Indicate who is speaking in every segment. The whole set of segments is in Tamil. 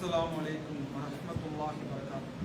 Speaker 1: அஸ்ஸலாமு அலைக்கும் வரஹ்மத்துல்லாஹி வபரகாத்துஹு.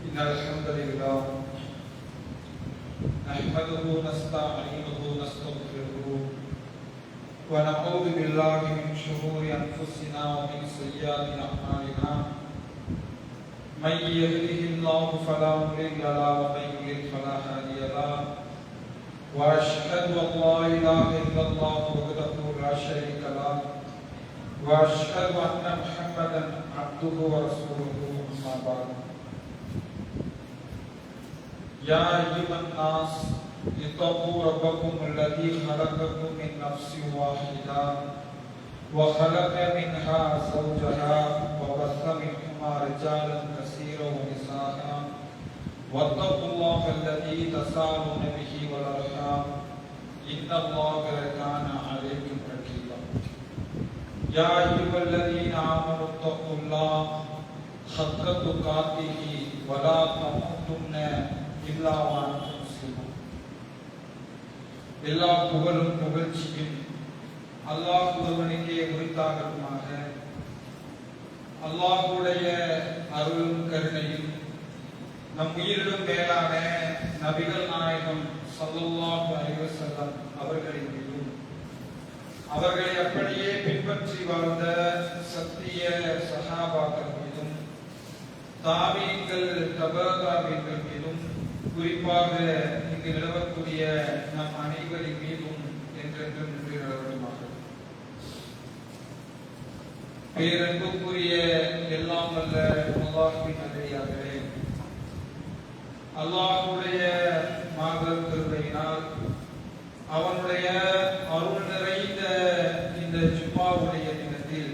Speaker 1: إن الحمد لله نحمده ونستعينه ونستغفره ونعوذ بالله من شرور أنفسنا ومن سيئات أعمالنا من يهده الله فلا مضل له ومن يضلل فلا هادي له وأشهد أن لا إله إلا الله وحده لا شريك له وأشهد أن محمدا عبده ورسوله أما بعد يا أيها الناس اتقوا ربكم الذي خلقكم من نفس واحدة وخلق منها زوجها وبث منهما رجالا كثيرا ونساء واتقوا الله الذي تساءلون به والأرحام إن الله كان عليكم رقيبا يا أيها الذين آمنوا اتقوا الله حق تقاته ولا تموتن இல்லா வானத்தும் முஸ்லிமும். எல்லா புகழும் புகழ்ச்சியும் அல்லாஹ் ஒருவனுக்கே உரித்தாகட்டுமாக. அல்லாஹ்வுடைய அருளும் கருணையும் நம் உயிரிலும் மேலான நபிகள் நாயகம் ஸல்லல்லாஹு அலைஹி வஸல்லம் அவர்களின் மீதும் அவர்களை அப்படியே பின்பற்றி வாழ்ந்த சத்திய சஹாபாக்கள் மீதும் தாபீன்கள் தபா தாபீன்கள் மீதும் குறிப்பாக இங்கு நிலவக்கூடிய நம் அனைவரின் மீதும் என்றென்றும் நின்று நிலவட்டுமாக. பேரன்புக்குரிய எல்லாம் வல்ல அல்லாஹ்வின் நல்லடியார்களே, அல்லாஹ்வுடைய மாபெரும் கிருபையினால் அவனுடைய அருள் நிறைந்த இந்த ஜும்மாவுடைய தினத்தில்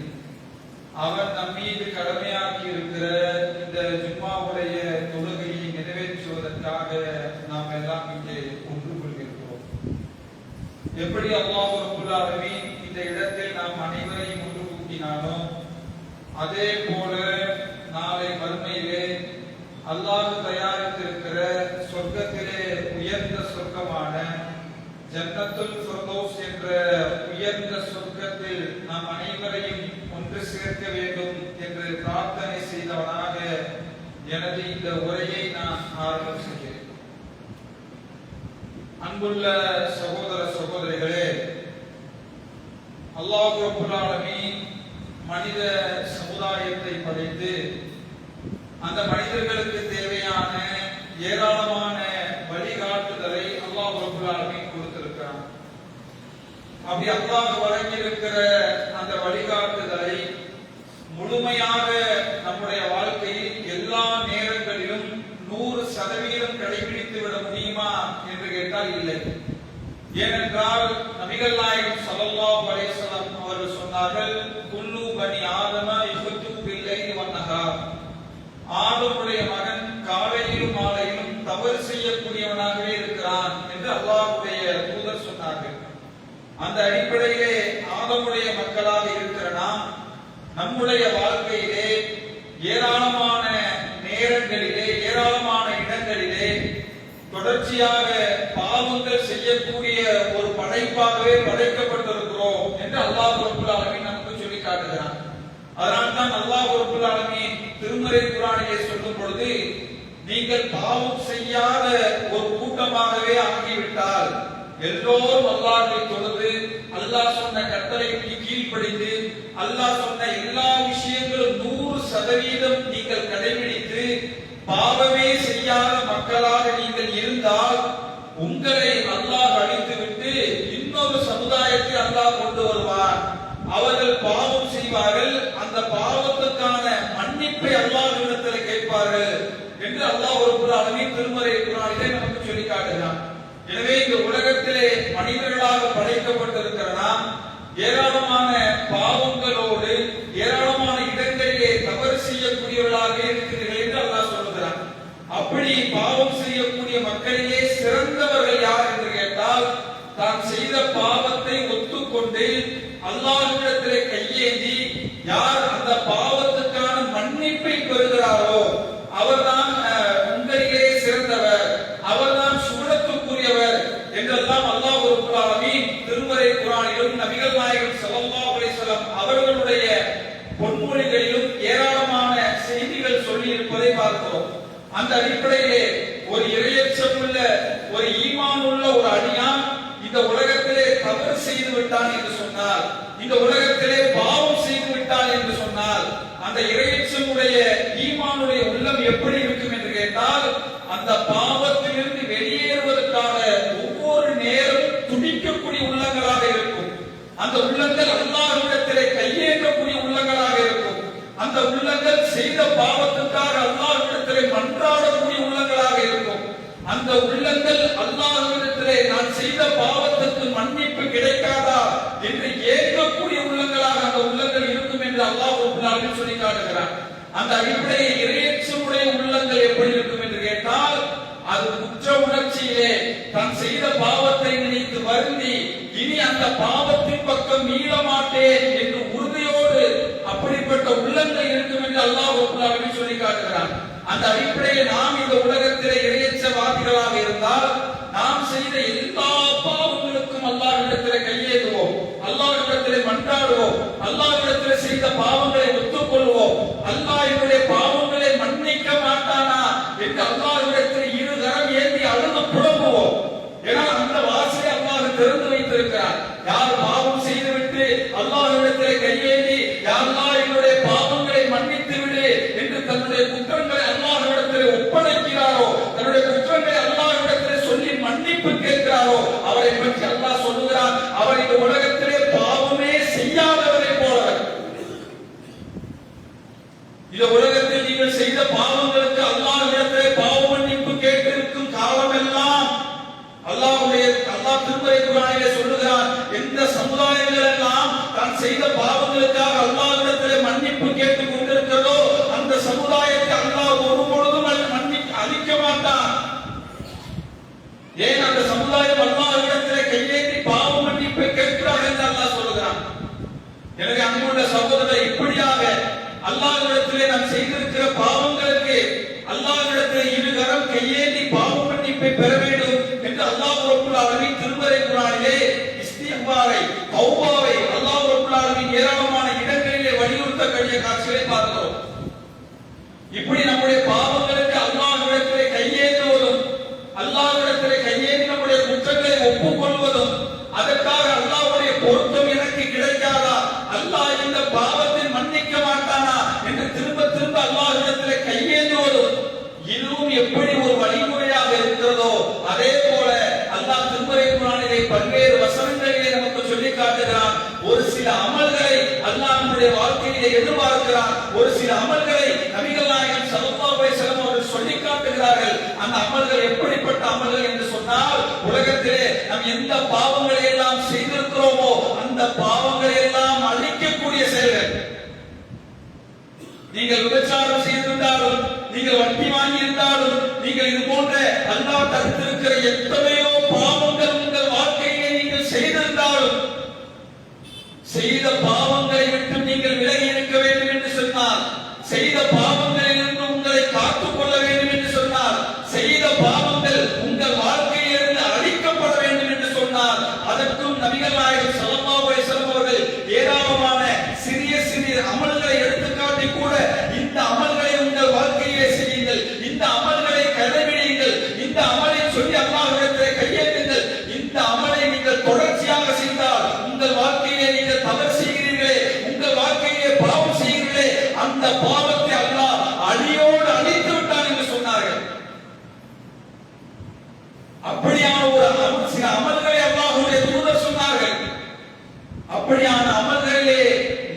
Speaker 1: அவன் நம் மீது கடமையாக்கி இருக்கிற இந்த ஜும்மாவுடைய தொழுகையை நிறைவேற்றுவதற்காக நாம் எல்லாம் இங்கே ஒன்று கொள்கிறோம். எப்படி அல்லாஹ் ரப்பல் ஆலமீன் இந்த இடத்தில் நாம் அனைவரையும் ஒன்று கூட்டினானோ அதே போல நாளை மறுமையிலே அல்லாஹ் தயாரித்திருக்கிற சொர்க்கத்திலே உயர்ந்த சொர்க்கமான ஜன்னத்துல் ஃபிர்தௌஸ் என்ற உயர்ந்த சொர்க்கத்தில் நாம் அனைவரையும் ஒன்று சேர்க்க வேண்டும் என்று பிரார்த்தனை செய்தவனாக எனது இந்த உரையை நான் ஆரம்பம் செய்கிறேன். அன்புள்ள சகோதர சகோதரிகளே, அல்லாஹ் ரப்பல் ஆலமீன் மனித சமுதாயத்தை படைத்து அந்த மனிதர்களுக்கு தேவையான ஏராளமான வழிகாட்டுதலை அல்லாஹ் ரப்பல் ஆலமீன் கொடுத்திருக்கிறான். அப்படி அல்லாஹ் வழங்கியிருக்கிற அந்த வழிகாட்டுதலை முழுமையாக நம்முடைய வாழ்க்கையில் எல்லா நேரங்களிலும் 100% கடைபிடித்து விட முடியுமா என்று கேட்டால் இல்லை. ஏனென்றால் நபிகள் நாயகம் ஸல்லல்லாஹு அலைஹி வஸல்லம் அவர்கள் சொன்னார்கள், குல்லு பனி ஆதம யுஹ்து பில்லைலி வன்னஹார். ஆதமுடைய மகன் காலையிலும் மாலையிலும் தவறு செய்யக்கூடியவனாகவே இருக்கிறான் என்று அல்லாஹ்வுடைய தூதர் சொன்னார்கள். அந்த அடிப்படையிலே ஆதமுடைய மக்களாக இருக்கிற நாம் நம்முடைய வாழ்க்கையிலே ஏராளமான நேரங்களிலே ஏராளமான இடங்களிலே தொடர்ச்சியாக பாவங்கள் செய்யக்கூடிய ஒரு படைப்பாகவே படைக்கப்பட்டிருக்கிறோம் என்று அல்லாஹ் ரப்பல் ஆலமீன் நமக்கு சொல்லி காட்டுகிறான். அதனால்தான் அல்லாஹ் ரப்பல் ஆலமீன் திருமறை குர்ஆனிலே சொல்லும் பொழுது, நீங்கள் பாவம் செய்யாத ஒரு கூட்டமாகவே ஆகிவிட்டால் எல்லோரும் அல்லாஹ்வை தொழுது அல்லாஹ் சொன்ன கட்டளைக்கு கீழ்ப்படிந்து அல்லாஹ் சொன்ன எல்லா விஷயங்களும் 100% நீங்கள் கடைபிடித்து பாவமே செய்யாத மக்களாக நீங்கள் இருந்தால் உங்களை அல்லாஹ் அழித்துவிட்டு இன்னொரு சமுதாயத்தை அல்லாஹ் கொண்டு வருவார். அவர்கள் பாவம் செய்வார்கள், அந்த பாவத்துக்கான மன்னிப்பை அல்லாஹ்விடத்தில் கேட்பார்கள் என்று அல்லாஹ் ரப்பல் ஆலமீன் திருமறை குர்ஆனிலே நமக்கு சொல்லி காட்டுகிறான். எனவே இந்த உலகத்திலே மனிதர்களாக படைக்கப்பட்டிருக்கிற நாம் ஏராளமான பாவங்களோடு ஏராளமான இடங்களிலே தவறு செய்யக்கூடியவர்களாக இருக்கிறீர்கள் என்று அல்லாஹ் சொல்லுகிறான். அப்படி பாவம் செய்யக்கூடிய மக்களிலே சிறந்தவர்கள் யார் என்று கேட்டால், தான் செய்த பாவத்தை ஒத்துக்கொண்டு அல்லாஹ்விடத்திலே கையேந்தி யார் அந்த பாவத்துக்கான மன்னிப்பை பெறுகிறாரோ அவர்தான் உங்களிலே சிறந்தவர், அவர்தான் சுவனத்துக்குரியவர் என்றெல்லாம் அல்லாஹ் ரப்பல் ஆலமீன் திருமறை குர்ஆனிலும் நபிகள் நாயகம் ஸல்லல்லாஹு அலைஹி வஸல்லம் அவர்களுடைய பொன்மொழிகளிலும் ஏராளமான செய்திகள் சொல்லி இருப்பதை பார்க்கிறோம். அந்த அடிப்படையிலே ஒரு இறையச்சம் உள்ள ஒரு ஈமான் உள்ள ஒரு அடியான் இந்த உலகத்திலே தவறு செய்து விட்டான் என்று சொன்னால், இந்த உலகத்திலே பாவம் செய்து விட்டான் என்று சொன்னால், அந்த இறையச்சமுடைய ஈமானுடைய உள்ளம் எப்படி இருக்கும் என்று கேட்டால், அந்த பாவத்திலிருந்து வெளியேறுவதற்காக ஒவ்வொரு நேரமும் துடிக்கக்கூடிய உள்ளங்களாக இருக்கும். அந்த உள்ளங்கள் அல்லாஹ்விடத்திலே கையேற்றக்கூடிய உள்ளங்களாக இருக்கும். அந்த உள்ளங்கள் செய்த பாவத்துக்காக அல்லாஹ்விடத்திலே மன்றாடக்கூடிய உள்ளங்களாக இருக்கும். அந்த உள்ளங்கள் அல்லாஹ்விடத்திலே நான் செய்த பாவத்துக்கு மன்னிப்பு கிடைக்காதா என்று ஏற்கக்கூடிய உள்ளங்களாக அந்த உள்ளங்கள் இருக்கும் என்று அல்லாஹ் ரப்பல் ஆலமீன் சொல்லி காட்டுகிறான். அந்த அடிப்படையில் இறையச்சமுடைய உள்ளங்கள் எப்படி இருக்கும் என்று கேட்டால், அது குற்ற உணர்ச்சியிலே தான் செய்த பாவத்தை நினைத்து வருந்தி இனி அந்த பாவத்தின் பக்கம் மீள மாட்டேன் என்று உறுதியோடு அப்படிப்பட்ட உள்ளங்கள் இருக்கும் என்று அல்லாஹ் ரப்பல் ஆலமீன் சொல்லி காட்டுகிறான். அந்த அடிப்படையில் நாம் இந்த உலகத்திலே இறையச்சவாதிகளாக இருந்தால் நாம் செய்த எல்லா பாவங்களுக்கும் அல்லாஹ்விடத்திலே கையேந்துவோம், அல்லாஹ்விடத்திலே மன்றாடுவோம், அல்லாஹ்விடத்திலே செய்த பாவங்களை ஒத்துக்கொள்வோம். அல்லாஹ் என்னுடைய பாவங்களை மன்னிக்க மாட்டானா என்று அல்லாஹ்விடத்திலே இருகரம் ஏந்தி அழுது புலம்புவோம். ஏன்னா அந்த வாசலை அல்லாஹ் திறந்து வைத்திருக்கிறார். யார் பாவம் செய்துவிட்டு அல்லாஹ்விடத்திலே கையேந்தி யா அல்லாஹ் என்னுடைய பாவங்களை மன்னித்து விடு என்று தன்னுடைய குற்றங்களை அல்லாஹ்விடத்திலே ஒப்படைக்கிறாரோ, தன்னுடைய குற்றங்களை அல்லாஹ்விடத்திலே சொல்லி மன்னிப்பு கேட்கிறாரோ, அவரை பற்றி அல்லாஹ் சொல்லுகிறார், அவர் இந்த உலகத்திலே பாவமே செய்யாதவரை போலவர். இந்த உலகத்தில் நீங்கள் செய்த பாவங்களுக்கு அல்லாஹ்விடத்திலே பாவ மன்னிப்பு கேட்டிருக்கும் காலமெல்லாம் அல்லாஹ் திருமறை குர்ஆனிலே சொல்லுகிறார், எந்த சமுதாயங்கள் எல்லாம் தான் செய்த பாவங்களுக்காக அல்லாஹ்விடத்திலே மன்னிப்பு கேட்டுக் கொண்டிருக்கிறதோ அந்த சமுதாயத்தை அல்லாஹ் ஒருபொழுதும் அழிக்க மாட்டான். ஏன் அந்த சமுதாயம் அல்லாஹ்விடத்திலே கையேந்தி பாவ மன்னிப்பை கேட்கிறார் என்று அல்லாஹ் சொல்லுகிறான். எனவே அன்புள்ள சகோதரர், இப்படியாக அல்லாஹ்விடத்திலே நாம் செய்திருக்கிற பாவங்களுக்கு அல்லாஹ்விடத்திலே இருகரம் கையேந்தி பாவ மன்னிப்பை பெற வேண்டும் என்று அல்லாஹ் ரப்பல் ஆலமீன் திருமறை குர்ஆனிலே இஸ்திக்பாரை தௌபாவை அல்லாஹ் ரப்பல் ஆலமீன் ஏராளமான இடங்களிலே வலியுறுத்தி தன்னுடைய வாழ்க்கையிலே எதிர்பார்க்கிறார். ஒரு சில அமல்களை நபிகள் நாயகம் ஸல்லல்லாஹு அலைஹி வஸல்லம் அவர்கள் சொல்லி காட்டுகிறார்கள். அந்த அமல்கள் எப்படிப்பட்ட அமல்கள் என்று சொன்னால், உலகத்திலே நாம் எந்த பாவங்களை எல்லாம் செய்திருக்கிறோமோ அந்த பாவங்களை எல்லாம் அழிக்கக்கூடிய செயல்கள். நீங்கள் விபச்சாரம் செய்திருந்தாலும், நீங்கள் வட்டி வாங்கி இருந்தாலும், நீங்கள் இது போன்ற அல்லாஹ் தடுத்திருக்கிற எத்தனையோ பாவங்கள் உங்கள் வாழ்க்கையிலே நீங்கள் செய்திருந்தாலும், செய்த பாவங்களை விட்டு நீங்கள் விலகி இருக்க வேண்டும் என்று சொன்னார். செய்த பாவங்களிலிருந்து உங்களை காத்துக் கொள்ள வேண்டும் என்று சொன்னார். செய்த பாவங்கள் உங்கள் வாழ்க்கையிலிருந்து அழிக்கப்பட வேண்டும் என்று சொன்னார். அதற்கும் நபிகள் நாயகம் ஸல்லல்லாஹு அலைஹி வஸல்லம் அவர்கள் ஏராளமான சிறிய சிறிய அமல்களை எடுத்துக்காட்டி கூட, இந்த அமல்களை உங்கள் வாழ்க்கையிலே செய்யுங்கள், இந்த அமல்களை கடைபிடியுங்கள், இந்த அமலை சொல்லி அல்லாஹ்விடத்திலே கையேந்துங்கள், இந்த அமலை நீங்கள் தொடர்ச்சியாக செய்தால் உங்கள் வாழ்க்கையிலே நீங்கள் தவறு செய்கிறீர்களே, உங்கள் வாழ்க்கையிலே பாவம் செய்கிறீர்களே, அந்த பாவத்தை அல்லாஹ் அழியோடு அழித்து விட்டான் என்று சொன்னார்கள். அப்படியான ஒரு சில அமல்களை அல்லாஹ்வுடைய தூதர் சொன்னார்கள். அப்படியான அமல்களிலே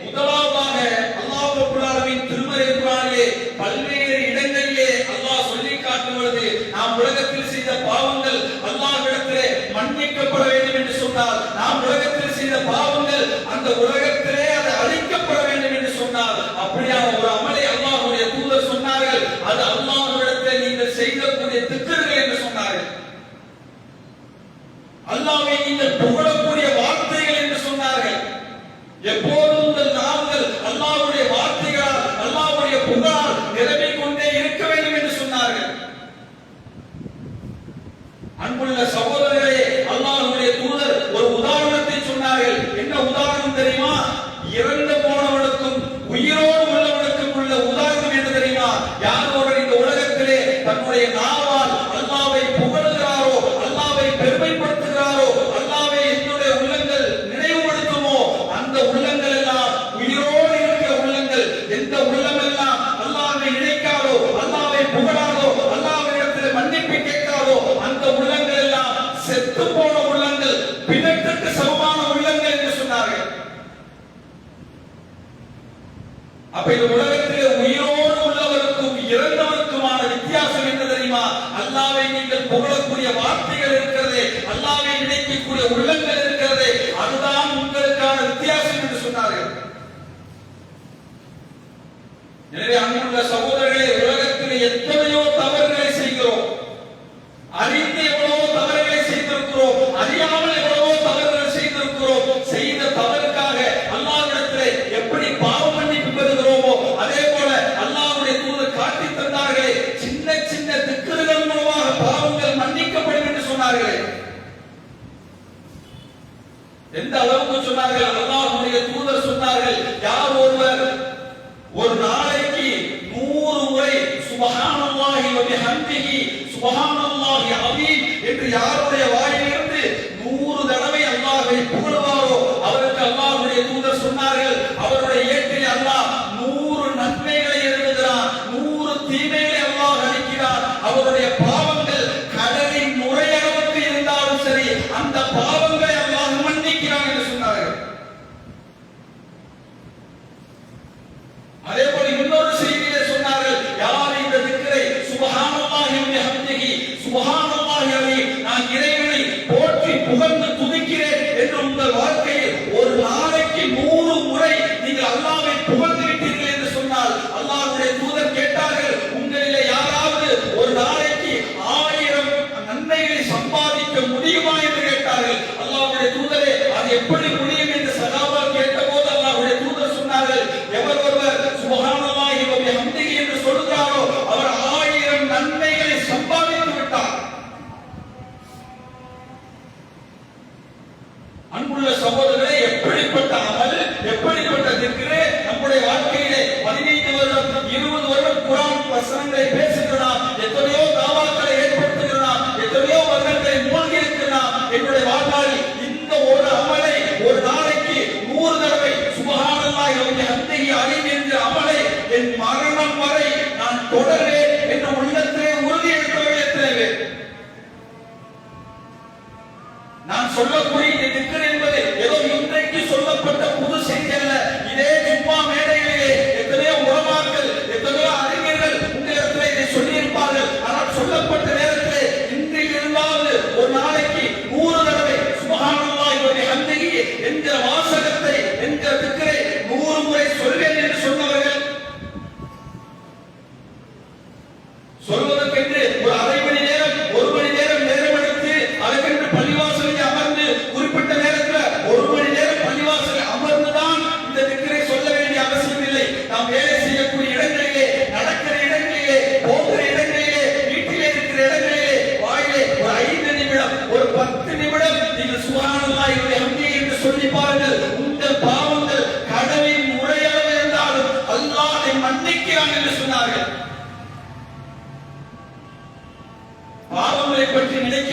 Speaker 1: முதலாவதாக அல்லாஹ் ரப்பல் ஆலமீன் திருமறை குர்ஆனிலே பல்வேறு இடங்களிலே அல்லாஹ் சொல்லி காட்டும் பொழுது, நாம் உலகத்தில் செய்த பாவங்கள் அல்லாஹ்விடத்திலே மன்னிக்கப்பட வேண்டும் என்று சொன்னார். நாம் உலகத்தில் செய்த பாவங்கள் அந்த உலகத்திலே அது அழிக்கப்பட வேண்டும் என்று சொன்னார். அப்படியான ஒரு அமலை அல்லாஹ்வுடைய தூதர் சொன்னார்கள். அது அல்லாஹ்விடத்திலே நீங்கள் செய்யக்கூடிய திக்ர்கள் என்று சொன்னார்கள். அல்லாஹ்வை நீங்கள் புகழக்கூடிய வார்த்தைகள் என்று சொன்னார்கள். எப்போதும் உங்கள் நாவுகள் அல்லாஹ்வுடைய வார்த்தைகளால், அல்லாஹ்வுடைய புகழால் நிரம்பிக் கொண்டே இருக்க வேண்டும் என்று சொன்னார்கள். அன்புள்ள சகோதரர்களே, அல்லாஹ்வுடைய தூதர் ஒரு உதாரணத்தை சொன்னார்கள். என்ன உதாரணம் தெரியுமா? இறந்து போனவனுக்கும் உயிரோடு உள்ளவனுக்கும் உள்ள உதாரணம் என்ன தெரியுமா? யார் ஒருவர் இந்த உலகத்திலே தன்னுடைய நாவால் அல்லாஹ்வை புகழுகிறாரோ, அல்லாஹ்வை பெருமைப்படுத்துகிறாரோ, அல்லாஹ்வை என்னுடைய உள்ளங்கள் நினைவுபடுத்துமோ, அந்த உள்ளங்கள் எல்லாம் உயிரோடு இருக்கிற உள்ளங்கள். எந்த உள்ளமெல்லாம் அல்லாஹ்வை நினைக்காதோ, அல்லாஹ்வை புகழாதோ, அல்லாஹ்விடத்தில் மன்னிப்பு கேட்காதோ, அந்த உள்ளங்கள் எல்லாம் செத்து போன உள்ளங்கள், பிணத்துக்கு சமமான உள்ளங்கள் என்று சொன்னார்கள். அப்ப இந்த உலகத்திலே உயிரோடு உள்ளவருக்கும் இறந்தவருக்குமான வித்தியாசம் என்ன தெரியுமா? அல்லாஹ்வை நீங்கள் புகழக்கூடிய வார்த்தைகள் இருக்கிறது, அல்லாஹ்வை நினைக்கக்கூடிய உள்ளங்கள் இருக்கிறது, அதுதான் உங்களுக்கான வித்தியாசம் என்று சொன்னார்கள். எனவே அன்புள்ள சகோதரர்களே, உலகத்தில் எத்தனையோ தவறுகளை செய்கிறோம். அறிந்து எவ்வளவோ தவறுகளை செய்திருக்கிறோம், அறியாமல் எவ்வளவோ தவறுகள் செய்திருக்கிறோம். செய்த தவறுக்காக அல்லாஹ்விடத்திலே எப்படி பாவ மன்னிப்பு பெறுகிறோமோ, அதே போல அல்லாஹ்வுடைய தூதர் காட்டி தந்தார்களே, சின்ன சின்ன திக்ர்கள் மூலமாக பாவங்கள் மன்னிக்கப்படும் என்று சொன்னார்களே. எந்த அளவுக்கு சொன்னார்கள்? அல்லாஹ்வுடைய தூதர் சொன்னார்கள், யார் ஒருவர் ஒரு நாளைக்கு 100 முறை சுப்ஹானல்லாஹி வ பிஹம்திஹி சுப்ஹானல்லாஹி அஸீம் என்று யாருடைய வாயிலிருந்து 100 தடவை அல்லாஹ்வை புகழ்வாரோ, அவருக்கு அல்லாஹ்வுடைய தூதர் சொன்னார்கள், அவருடைய ஏட்டில் அல்லாஹ் 100 நன்மைகளை எழுதுகிறான், 100 தீமைகளை அல்லாஹ் அளிக்கிறான். அவருடைய பாவங்கள் கடலின் நுரையளவுக்கு இருந்தாலும் சரி, அந்த பாவங்களை அல்லாஹ் மன்னிக்கிறான் என்று சொன்னார்கள். அதே போல இன்னொரு செய்தியிலே சொன்னார்கள், யார் இந்த திக்ரை சுப்ஹானல்லாஹி வ பிஹம்திஹி சுப்ஹானல்லாஹி அலீம், நான் இறைவனை போற்றி புகழ்ந்து துதிக்கிறேன் என்று உங்கள் வாழ்க்கையில் ஒரு நாளைக்கு 100 முறை நீங்கள் அல்லாஹ்வை புகழ்ந்து விட்டீர்கள் என்று சொன்னால், அல்லாஹ்வுடைய தூதர் கேட்டார்கள், உங்களிலே யாராவது ஒரு நாளைக்கு 1000 நன்மைகளை சம்பாதிக்க முடியுமா என்று கேட்டார்கள். அல்லாஹ்வுடைய தூதரே, அது எப்படி முடியும் என்று சஹாபா கேட்டபோது அல்லாஹ்வுடைய தூதர் சொன்னார்கள், எவர் ஒருவர் சுப்ஹானல்லாஹி வ பிஹம்திஹி என்று சொல்கிறாரோ, அவர் 1000 நன்மைகளை சம்பாதித்து விட்டார். அன்புள்ள சகோதரர்களே, எப்படிப்பட்ட அமல், எப்படிப்பட்ட திக்ரு நம்முடைய வாழ்க்கையிலே 15 வருடம் 20 வருடம் குர்ஆன் வசனங்களை பேசுகிறோம், எத்தனையோ தாவாக்களை ஏற்படுத்துகிறோம், எத்தனையோ வருடங்களை மூழ்கி இருக்கிறோம். என்னுடைய வாழ்நாளில் இந்த ஒரு அமலை ஒரு நாளைக்கு 100 தடவை சுப்ஹானல்லாஹி வ பிஹம்திஹி அலீம் என்ற அமலை என் மரணம் வரை நான் தொடர்வேன் என்று உள்ளத்திலே உறுதி எடுத்தவர்கள் எத்தனை பேர்? நான் சொல்லக்கூடிய இந்த திக்ர் என்பது ஏதோ இன்றைக்கு சொல்லப்பட்ட புது செய்தி அல்ல. இதே ஜும்மா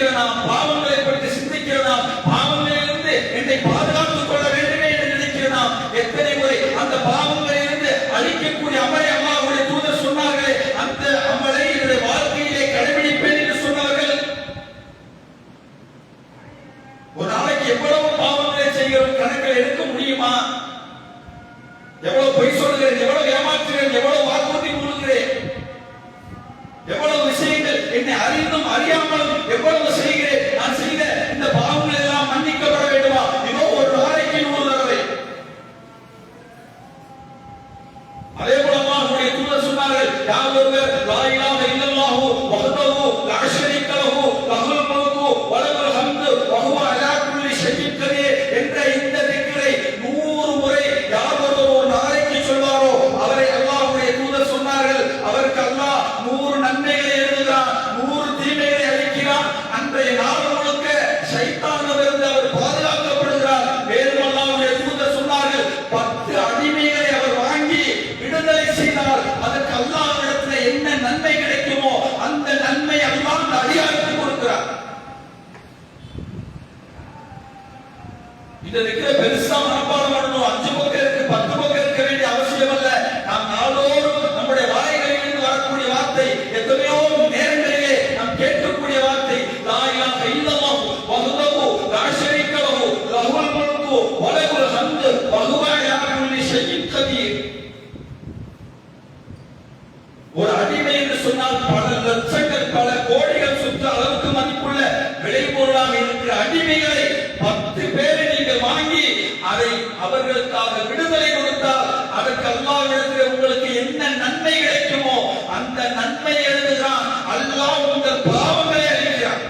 Speaker 1: சிந்திக்கிற நாம், பாவங்களை பற்றி சிந்திக்கிற நாம், பாவங்களிலிருந்து என்னை பாதுகாத்துக் கொள்ள வேண்டுமே என்று நினைக்கிற நாம், எத்தனை முறை அந்த பாவங்களிலிருந்து அழிக்கக்கூடிய அமலை அல்லாஹ்வுடைய தூதர் சொன்னார்களே, அந்த அமலை என்னுடைய வாழ்க்கையிலே கடைபிடிப்பேன் என்று சொன்னார்கள். ஒரு நாளைக்கு எவ்வளவு பாவங்களை செய்கிறோம் கணக்கில் எடுக்க முடியுமா? எவ்வளவு பொய் சொல்கிறேன், எவ்வளவு ஏமாற்றுகிறேன், எவ்வளவு வாக்குறுதி கூறுகிறேன், எவ்வளவு விஷயங்கள் என்னை அறிந்தும் அறியாமலும் எவ்வளவு செய்கிறேன். நான் செய்த இந்த பாவங்கள் எல்லாம் மன்னிக்கப்பட வேண்டுமா? இதோ ஒரு நாளைக்கு 100 தடவை. அதே போல அல்லாஹ்வுடைய தூதர் சொன்னார்கள், யார் ஒருவர் லா இலாஹ இல்லல்லாஹு வஹ்தஹு லா ஷரீக லஹு லஹுல் முல்கு வ லஹுல் ஹம்து வ ஹுவ அலா குல்லி ஷைஇன் கதீர் என்ற இந்த திக்ரை 100 முறை யார் ஒருவர் ஒரு நாளைக்கு சொல்வாரோ அவரை அல்லாஹ்வுடைய தூதர் சொன்னார்கள், அவருக்கு அல்லாஹ் 100 நன்மைகளை எழுதுகிறான், 100 தீமைகளை அளிக்கிறான். அன்றைய நாள் முழுக்க ஷைத்தானிடமிருந்து அவர் பாதுகாக்கப்படுகிறார். மேலும் அல்லாஹ்வுடைய தூதர் சொன்னார்கள், 10 அடிமைகளை அவர் வாங்கி விடுதலை செய்தார். அதற்கு அல்லாஹ்விடத்தில் என்ன நன்மை கிடைக்குமோ அந்த நன்மை அல்லாஹ் அந்த அடியாருக்கு கொடுக்கிறார். இந்த திக்ரை பெருசா மனப்பாடம் பண்ணணும், 5 பக்கம் இருக்கு, 10 பக்கம் இருக்க வேண்டிய அவசியம் அல்ல. நாம் நாளோறும் நம்முடைய வாய்களிலிருந்து வரக்கூடிய வார்த்தை, எத்தனையோ நேரங்களிலே நாம் கேட்கக்கூடிய வார்த்தை, லா இலாஹ இல்லல்லாஹு வஹ்தஹு லா ஷரீக லஹு லஹுல் முல்கு வ லஹுல் ஹம்து வ ஹுவ அலா குல்லி ஷைஇன் கதீர். ஒரு அடிமை என்று சொன்னால் பல லட்சங்கள் பல கோடிகள் சுற்ற அளவுக்கு மதிப்புள்ள விளைபொருளாக இருக்கிற அடிமைகளை 10 பேரை நீங்கள் வாங்கி அதை அவர்களுக்காக விடுதலை கொடுத்தால் அதற்கு அல்லாஹ்விடத்தில் உங்களுக்கு என்ன நன்மை கிடைக்குமோ அந்த நன்மை எழுதுகிறான். அல்லாஹ் உங்கள் பாவங்களை அழிக்கிறான்.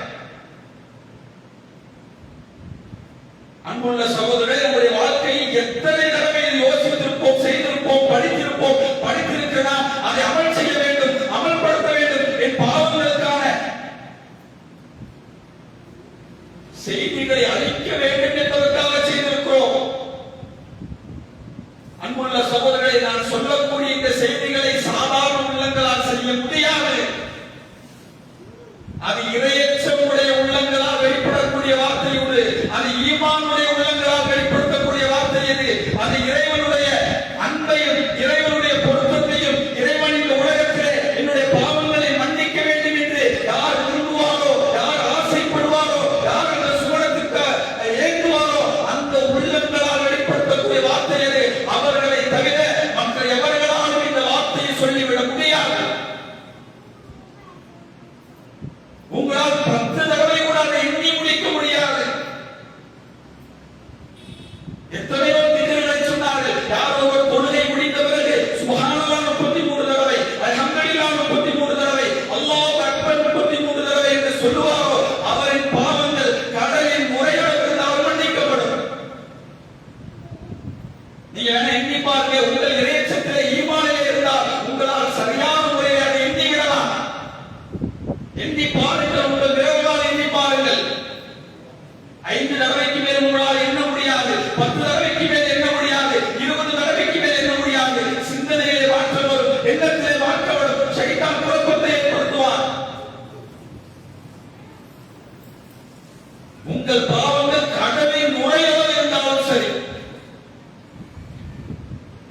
Speaker 1: அன்புள்ள சகோதரரே, நம்முடைய வாழ்க்கையில் எத்தனை தடவை யோசித்திருப்போம், செய்திருப்போம், படித்திருக்கிறோம், அதை அமல் செய்ய வேண்டும், அமல்படுத்த வேண்டும். என் பாவங்களுக்கான செய்திகளை அழிக்க வேண்டும் என்பதற்காக செய்திருக்கிறோம். அன்புள்ள சகோதரரை, நான் சொல்லக்கூடிய இந்த செய்திகளை சாதாரண உள்ளங்களால் செய்ய முடியாது. அது இறையச்சம் உடைய உள்ளங்களால் வெளிப்படக்கூடிய வார்த்தை உண்டு. அது ஈமானுடைய உள்ளங்களால் வெளிப்படுத்தக்கூடிய வார்த்தை எது? அது இறைவனுடைய அன்பையும் இறைவனுடைய பொருத்தத்தையும், இறைவன் இந்த உலகத்திலே என்னுடைய பாவங்களை மன்னிக்க வேண்டும் என்று யார் விரும்புவாரோ, யார் ஆசைப்படுவாரோ, யார் அந்த சுவனத்துக்கு ஏங்குவாரோ அந்த உள்ளங்களால் வெளிப்படுத்தக்கூடிய வார்த்தை எது? அவர்களை தவிர மற்ற எவர்களாலும் இந்த வார்த்தையை சொல்லிவிட முடியாது. உங்களால் 10 தடவை கூட அதை எண்ணி முடிக்க முடியாது. எத்தனையோ திக்ர்களை சொன்னார்கள். யாரோ ஒரு தொழுகை முடிந்த பிறகு சுப்ஹானல்லாஹ் 33 தடவை, அல்ஹம்துலில்லாஹ் 33 தடவை, அல்லாஹு அக்பர் 33 தடவை என்று சொல்லுவாரோ அவரின் பாவங்கள் கடலின் முறையோடு அவர் மன்னிக்கப்படும். நீங்க எண்ணி பாருங்க, உங்கள் இறையச்சத்திலே ஈமானிலே இருந்தால் உங்களால் சரியான முறையில் அதை எண்ணி விடலாம். எண்ணி பாருங்கள், உங்கள் விரைவால் எண்ணி பாருங்கள். 5 தடவைக்கு மேல் உங்களால் எண்ண முடியாது, 10 தடவைக்கு மேல் எண்ண முடியாது, 20 தடவைக்கு மேல் எண்ண முடியாது. சிந்தனையிலே மாற்றம் வரும், எண்ணத்திலே மாற்றம் வரும், ஷைத்தான் குழப்பத்தை ஏற்படுத்துவான். உங்கள் பாவங்கள் கடலின் முறையோடு இருந்தாலும் சரி.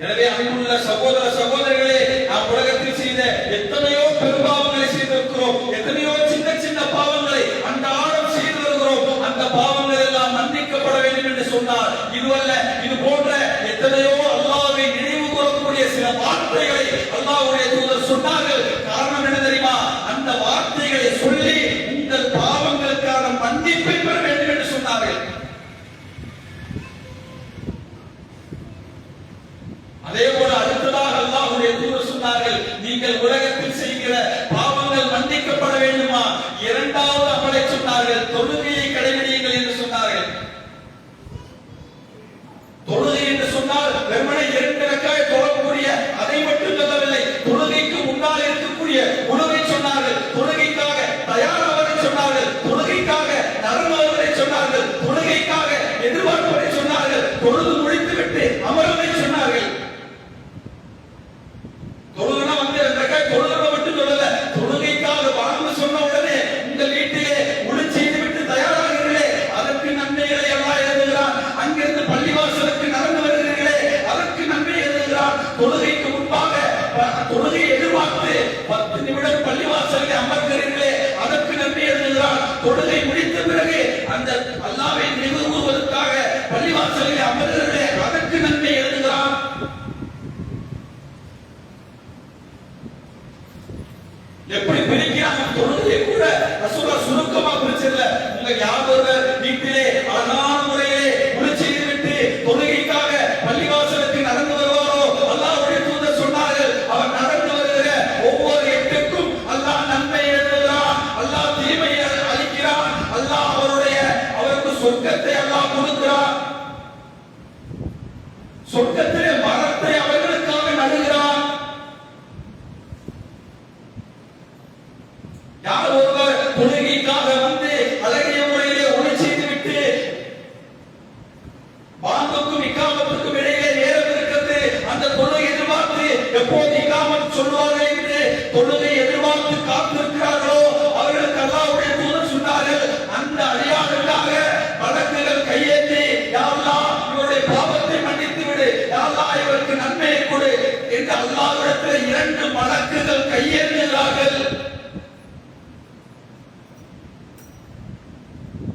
Speaker 1: எனவே அன்புள்ள சகோதர சகோதரிகளே, நாம் உலகத்தில் செய்த எத்தனையோ பெரும்பாவங்களை செய்திருக்கிறோம், எத்தனையோ சின்ன சின்ன பாவங்களை அன்றாடம் செய்து வருகிறோம். அந்த பாவங்கள் எல்லாம் மன்னிக்கப்பட வேண்டும் என்று சொன்னார். இதுவல்ல, இது போன்ற எத்தனையோ அல்லாஹ்வை நினைவு கூறக்கூடிய சில வார்த்தைகளை அல்லாஹ்வுடைய தூதர் சொன்னார்கள். காரணம் என்ன தெரியுமா? அந்த வார்த்தைகளை சொல்லி உங்கள் பாவங்களுக்கான மன்னிப்பை பெற வேண்டும் என்று சொன்னார்கள். அதே போல அடுத்ததாக அல்லாஹ்வுடைய தூதர் சொன்னார்கள், நீங்கள் உலகத்தில் செய்கிற பாவங்கள் மன்னிக்கப்பட வேண்டுமா? 2வது அமலை சொன்னார்கள், தொழுகையை கடைபிடியுங்கள் என்று சொன்னார்கள். தொழுகை என்று சொன்னால் வெறுமனே 2 ரக்காத் தொழக்கூடிய அதை மட்டும் சொல்லவில்லை. தொழுகைக்கு முன்னால் இருக்கக்கூடிய உணவை சொன்னார்கள், தொழுகைக்காக தயாராவதை சொன்னார்கள், தொழுகைக்காக நரம்புவதை சொன்னார்கள், தொழுகைக்காக எதிர்பார்ப்பதை சொன்னார்கள், தொழுது முடித்துவிட்டு அமர்வதை சொன்னார்கள். தொழுகை வந்து 2 ரக்காத் தொழுகை மட்டும் சொல்லல, தொழுகைக்காக வாங்க சொன்ன உடனே உங்கள் வீட்டிலே உள் செய்து
Speaker 2: தொழுகைக்கு முன்பாக தொழுகை எதிர்பார்த்து 10 நிமிடம் பள்ளிவாசலில் அமர்கிறீர்களே, அதற்கு நன்றி எழுதுகிறார். தொழுகை முடித்த பிறகு அந்த அல்லாஹ்வை நினைவு கூறுவதற்காக பள்ளிவாசலில் அமர்கிறீர்களே, அதற்கு நன்றி எழுதுகிறார். எப்படி பிரிக்கிறாங்க தொழுகையை கூட ரசூலுல்லாஹ் சுருக்கமா பிரிச்சதில்ல. உங்க யாவொருவர் வீட்டிலே அழகான முறையிலே முழிச்சு விட்டு தொழுகைக்காக பள்ளிவாசலுக்கு நடந்து வருவாரோ, அல்லாஹ்வுடைய தூதர் சொன்னார்கள், அவர் நடந்து வருகிற ஒவ்வொரு எட்டுக்கும் அல்லாஹ் நன்மை எழுதுகிறான், அல்லாஹ் தீமையை அளிக்கிறான், அல்லாஹ் அவருக்கு சொர்க்கத்தை அல்லாஹ் கொடுக்கிறான், சொர்க்கத்திலே மரத்தை அவர்களுக்காக நடுகிறான். யார் ஒருவர் தொழுகைக்காக வந்து அழகிய முறையிலே ஒளி செய்து விட்டு பாங்குக்கும் இக்காமத்துக்கும் இடையே நேரம் இருக்கிறது, அந்த தொழுகை எதிர்பார்த்து எப்போது இக்காமத் சொல்வார்கள் என்று தொழுகை எதிர்பார்த்து காத்திருக்கிறார்களோ, அவர்களுக்கு அல்லாஹ்வுடைய தூதர் சொன்னார்கள், அந்த அடியானுக்காக மலக்குகள் கையேந்தி, யா அல்லாஹ் இவருடைய பாவத்தை மன்னித்து விடு, யா அல்லாஹ் இவருக்கு நன்மையை கொடு என்று அல்லாஹ்விடத்தில் 2 மலக்குகள் கையேந்துகிறார்கள்.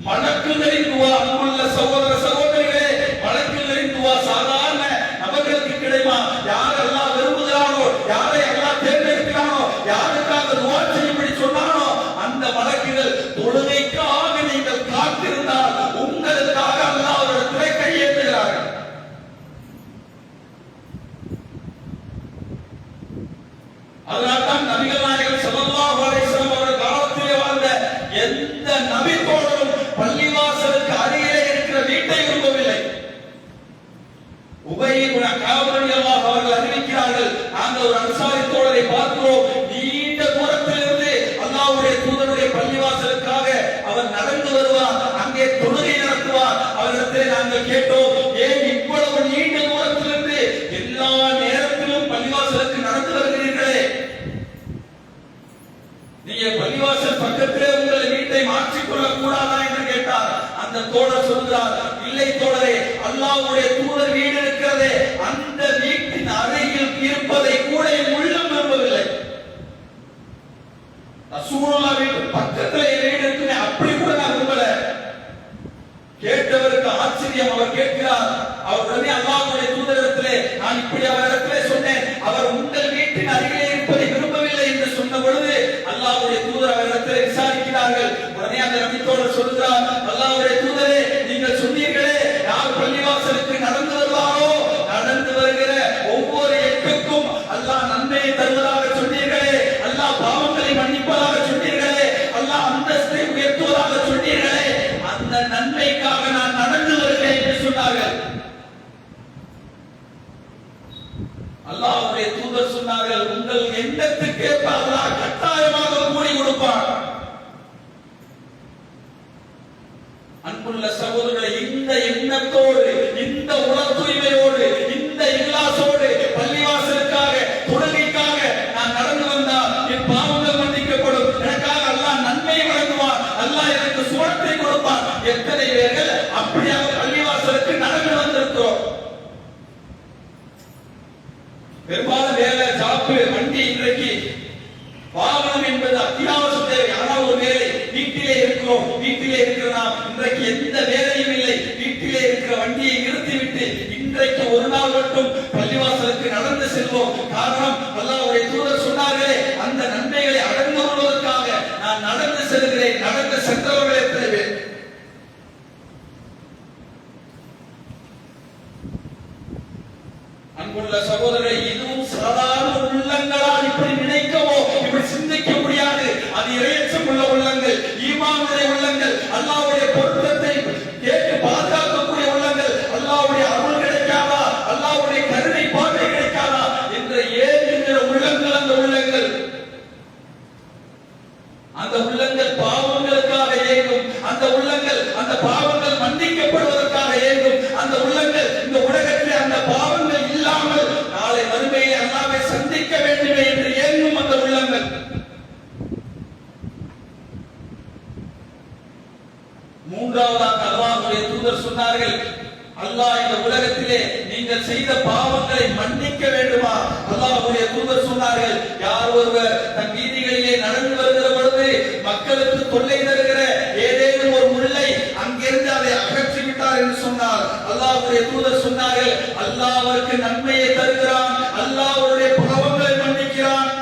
Speaker 2: மலக்குகளின் துவா, அன்புள்ள சகோதர சகோதரிகளே, மலக்குகளின் துவா சாதாரண நபர்களுக்கு கிடைக்குமா? யார் அல்லாஹ் விரும்புகிறானோ, யாரை அல்லாஹ் தேர்ந்தெடுக்கிறானோ, யாருக்காக துவா செய்யும்படி சொன்னானோ, அந்த மலக்குகள் தொழுகைக்காக நீங்கள் காத்திருந்தால் உங்களுக்காக அல்லாஹ்விடத்திலே கையேந்துகிறார்கள். அதனால்தான் நபிகள் நாயகம் ஸல்லல்லாஹு அலைஹி வஸல்லம் அவர்கள் காலத்திலே வாழ்ந்த எந்த நபி தோழரும் பள்ளிவாசலுக்கு அருகிலே இருக்கிற வீட்டை விரும்பவில்லை. உபை இப்னு கஅப் ரலியல்லாஹு அவர்கள் அறிவிக்கிறார்கள், நாங்கள் ஒரு அன்சாரி தோழரை பார்க்கிறோம், நீண்ட தூரத்திலிருந்து அல்லாஹ்வுடைய தூதருடைய பள்ளிவாசலுக்காக அவர் நடந்து வருவார், அங்கே தொழுகை நடத்துவார். அவரிடத்தில் நாங்கள் கேட்டோம், ஏன் இவ்வளவு நீண்ட தூரத்திலிருந்து எல்லா நேரத்திலும் பள்ளிவாசலுக்கு நடந்து வருகிறீர்களே, நீங்க பள்ளிவாசல் பக்கத்திலே உங்கள் வீட்டை மாற்றிக்கொள்ள கூடாதா என்று கேட்டார். அந்த தோழர் சொல்கிறார், இல்லை தோழரே, அல்லாஹ்வுடைய தூதர் வீடு இருக்கிறதே, அந்த வீட்டின் அருகில் இருப்பதை கூட உள்ளம் விரும்பவில்லை. ரசூலுல்லாஹ் வீட்டு பக்கத்திலே வீடு இருக்குமே, அப்படி கூட நான் விரும்பல. கேட்டவருக்கு ஆச்சரியம். அவர் கேட்கிறார், அவர் உடனே அல்லாஹ்வுடைய தூதரிடத்திலே நான் இப்படி அவரிடத்திலே சொன்னேன், அவர் உங்கள் வீட்டின் அருகிலே இருப்பதை விரும்பவில்லை என்று சொன்ன பொழுது அல்லாஹ்வுடைய தூதர் அவரிடத்திலே விசாரிக்கிறார்கள். உடனே அந்த நபித்தோழர் சொல்கிறார், அல்லாஹ்வுடைய தூதரே, நீங்கள் சொன்னீர்களே, யார் பள்ளிவாசலுக்கு நடந்து வருவாரோ, நடந்து வருகிற ஒவ்வொரு எட்டுக்கும் அல்லாஹ் நன்மையை தருவதாக சொன்னீர்களே, அல்லாஹ் பாவங்களை மன்னிப்பதாக சொன்னீர்களே, அல்லாஹ் அந்தஸ்தை உயர்த்துவதாக சொன்னீர்களே, அந்த நன்மைக்காக நான் நடந்து வருகிறேன் என்று சொன்னார்கள். அல்லாஹ்வுடைய தூதர் சொன்னார்கள், உங்கள் எண்ணத்துக்கேற்ப அல்லாஹ் கட்டாயமாக கூலி கொடுப்பான். அன்புள்ள சகோதரர்களை, இந்த எண்ணத்தோடு, இந்த உள தூய்மையோடு, இந்த இக்லாஸோடு பள்ளிவாசலுக்காக தொழுகைக்காக நான் நடந்து வந்தால் என் பாவங்கள் மன்னிக்கப்படும், எனக்காக அல்லாஹ் நன்மை வழங்குவான், அல்லாஹ் எனக்கு சுவனத்தை கொடுப்பான். எத்தனை பேர்கள் அப்படியாக பள்ளிவாசலுக்கு நடந்து வந்திருக்கிறோம். பெரும்பாலும் வேலை, ஜாப்பு, வண்டி, இன்றைக்கு வாகனம் என்பது அத்தியாவசிய தேவை. ஆனால் ஒரு வேலை, வீட்டிலே இருக்கிறோம், வீட்டிலே இருக்கிற நாம் இன்றைக்கு எந்த வேலையும் இல்லை, வீட்டிலே இருக்கிற வண்டியை நிறுத்திவிட்டு இன்றைக்கு ஒரு நாள் மட்டும் பள்ளிவாசலுக்கு நடந்து செல்வோம். காரணம், அல்லாஹ்வுடைய தூதர் சொன்னார்களே, அந்த நன்மைகளை அடைந்து கொள்வதற்காக நான் நடந்து செல்கிறேன். நடந்து சென்றவர்கள் எத்தனை பேர்? அன்புள்ள சகோதரரை, இதுவும் சாதாரண உள்ளங்களால் இப்படி நினைக்கவோ இப்படி சிந்திக்க முடியாது. அது இறையச்சம் உள்ள உள்ளங்கள், ஈமானுடைய உள்ளங்கள், அல்லாஹ்வுடைய பொருத்தத்தை கேட்டு பாதுகாக்கக்கூடிய உள்ளங்கள். அல்லாஹ்வுடைய அருள் கிடைக்காதா, அல்லாஹ்வுடைய கருணை பார்வை கிடைக்காதா என்ற ஏங்குகிற உள்ளங்கள் அந்த உள்ளங்கள். அந்த உள்ளங்கள் பாவங்களுக்காக ஏங்கும், அந்த உள்ளங்கள் அந்த பாவங்கள் மன்னிக்கப்படுவதற்காக ஏங்கும், அந்த உள்ளங்கள் இந்த உலகத்தில் அந்த பாவங்கள் இல்லாமல் நாளை மறுமையை அல்லாஹ்வை சந்திக்க வேண்டுமே என்று ஏங்கும் அந்த உள்ளங்கள். ஒருவர் தன் வீதிகளிலே நடந்து வருகிற பொழுது மக்களுக்கு தொல்லை தருகிற ஏதேனும் ஒரு முல்லை அங்கிருந்து அதை அகற்றிவிட்டார் என்று சொன்னார். அல்லாஹ்வுடைய தூதர் சொன்னார்கள், அல்லாஹ் அவருக்கு நன்மையை தருகிறான், அல்லாஹ் அவருடைய பாவங்களை மன்னிக்கிறான்.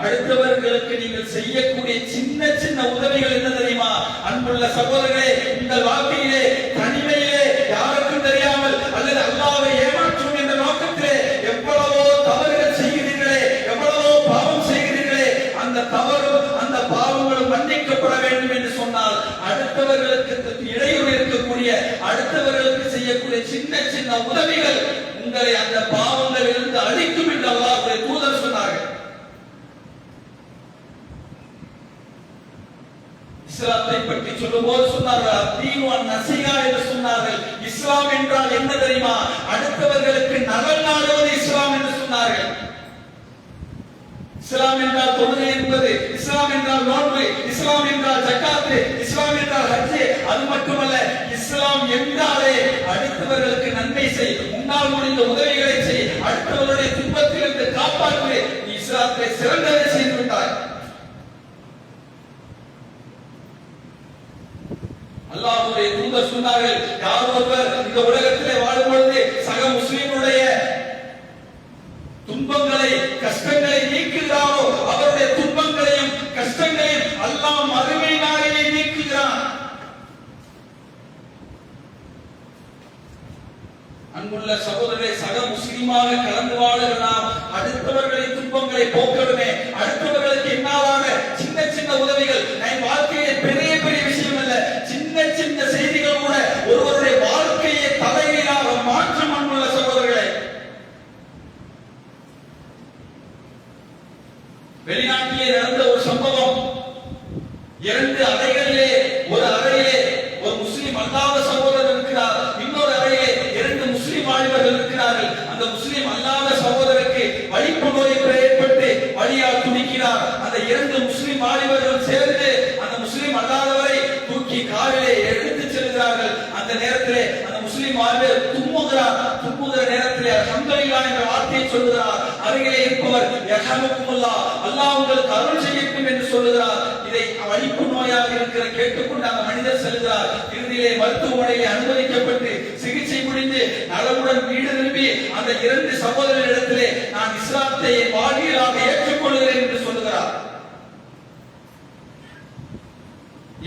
Speaker 2: அடுத்தவர்களுக்கு நீங்கள் செய்யக்கூடிய சின்ன சின்ன உதவிகள் என்ன தெரியுமா? அன்புள்ள சகோதரர்களே, உங்கள் வாழ்க்கையிலே தனிமையிலே யாருக்கும் தெரியாமல் அல்லது அல்லாஹ்வை ஏமாற்றும் என்ற நோக்கத்திலே எவ்வளவோ தவறுகள் செய்கிறீர்களே, எவ்வளவோ பாவம் செய்கிறீர்களே, அந்த தவறும் அந்த பாவங்களும் மன்னிக்கப்பட வேண்டும் என்று சொன்னால் அடுத்தவர்களுக்கு இடையூறு இருக்கக்கூடிய அடுத்தவர்களுக்கு செய்யக்கூடிய சின்ன சின்ன உதவிகள் உங்களை அந்த பாவங்களிலிருந்து அழிக்கும் என்று அல்லாஹ்வுடைய தூதர் சொன்னார்கள். இஸ்லாத்தை பற்றி சொல்லும்போது சொன்னார்கள், தீனு அன்-நஸீஹா என்று சொன்னார்கள். இஸ்லாம் என்றால் என்ன தெரியுமா? அடுத்தவர்களுக்கு நலன் நாடுவது இஸ்லாம் என்று சொன்னார்கள். இஸ்லாம் என்றால் தொழுகை என்பது, இஸ்லாம் என்றால் நோன்பு, இஸ்லாம் என்றால் ஜக்காத், இஸ்லாம் என்றால் ஹஜ். அது மட்டுமல்ல, இஸ்லாம் என்றாலே அடுத்தவர்களுக்கு நன்மை செய், உன்னால் முடிந்த உதவிகளை செய், அடுத்தவர்களுடைய துன்பத்திலிருந்து காப்பாற்று. நீ இஸ்லாத்தை சிறந்ததை செய்து விட்டாய். அல்லாஹ்வுடைய தூதர் சொன்னார்கள், யார் ஒருவர் இந்த உலகத்திலே வாழும் பொழுது சக முஸ்லிமுடைய துன்பங்களை கஷ்டங்களை நீக்குகிறாரோ அவருடைய துன்பங்களையும் கஷ்டங்களையும் அல்லாஹ் மறுமை நாளிலே நீக்குகிறான். அன்புள்ள சகோதரரை, சக முஸ்லிமாக கலந்து வாழுகிற நாம் அடுத்தவர்களின் துன்பங்களை போக்கணுமே. அடுத்தவர்களுக்கு என்னாலான சின்ன சின்ன உதவிகள் என் வாழ்க்கையில் பெரிய பெரிய விஷயம் அல்ல, சின்ன சின்ன செய்திகள் கூட ஒருவருடைய வாழ்க்கையை தலைவீழாக மாற்றும். அன்புள்ள சகோதரர்களை, வெளிநாட்டிலே நடந்த ஒரு சம்பவம். 2 அறைகளிலே ஒரு அறையிலே ஒரு முஸ்லிம் அல்லாத சகோதரர் இருக்கிறார், இன்னொரு அறையிலே 2 முஸ்லிம் வாலிபர்கள் இருக்கிறார்கள். அந்த முஸ்லிம் அல்லாத சகோதரருக்கு வலிப்பு நோய் ஏற்பட்டு வலியால் துடிக்கிறார். அந்த 2 முஸ்லிம் வாலிபர்கள் சேர்ந்து அந்த முஸ்லிம் அல்லாதவரை தூக்கி காரிலே எடுத்து செல்கிறார்கள். அந்த நேரத்திலே அந்த முஸ்லிம் வாலிபர் தும்முகிற நேரத்திலே அல்ஹம்துலில்லாஹ் என்ற வார்த்தையை சொல்கிறார். அருகிலே இருப்பவர் யர்ஹமுக்குமுல்லாஹ், அல்லாஹ் உங்களுக்கு அருள் செய்யட்டும் என்று சொல்கிறார். இதை வலிப்பு நோயாக இருக்கிற கேட்டுக்கொண்டு அந்த மனிதர் செல்கிறார். இறுதியிலே மருத்துவமனையிலே அனுமதிக்கப்பட்டு சிகிச்சை முடிந்து நலமுடன் வீடு திரும்பி அந்த 2 சகோதரர்களிடத்திலே நான் இஸ்லாத்தை வாழ்வியலாக ஏற்றுக்கொள்கிறேன் என்று சொல்கிறார்.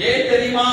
Speaker 2: ஏன் தெரியுமா?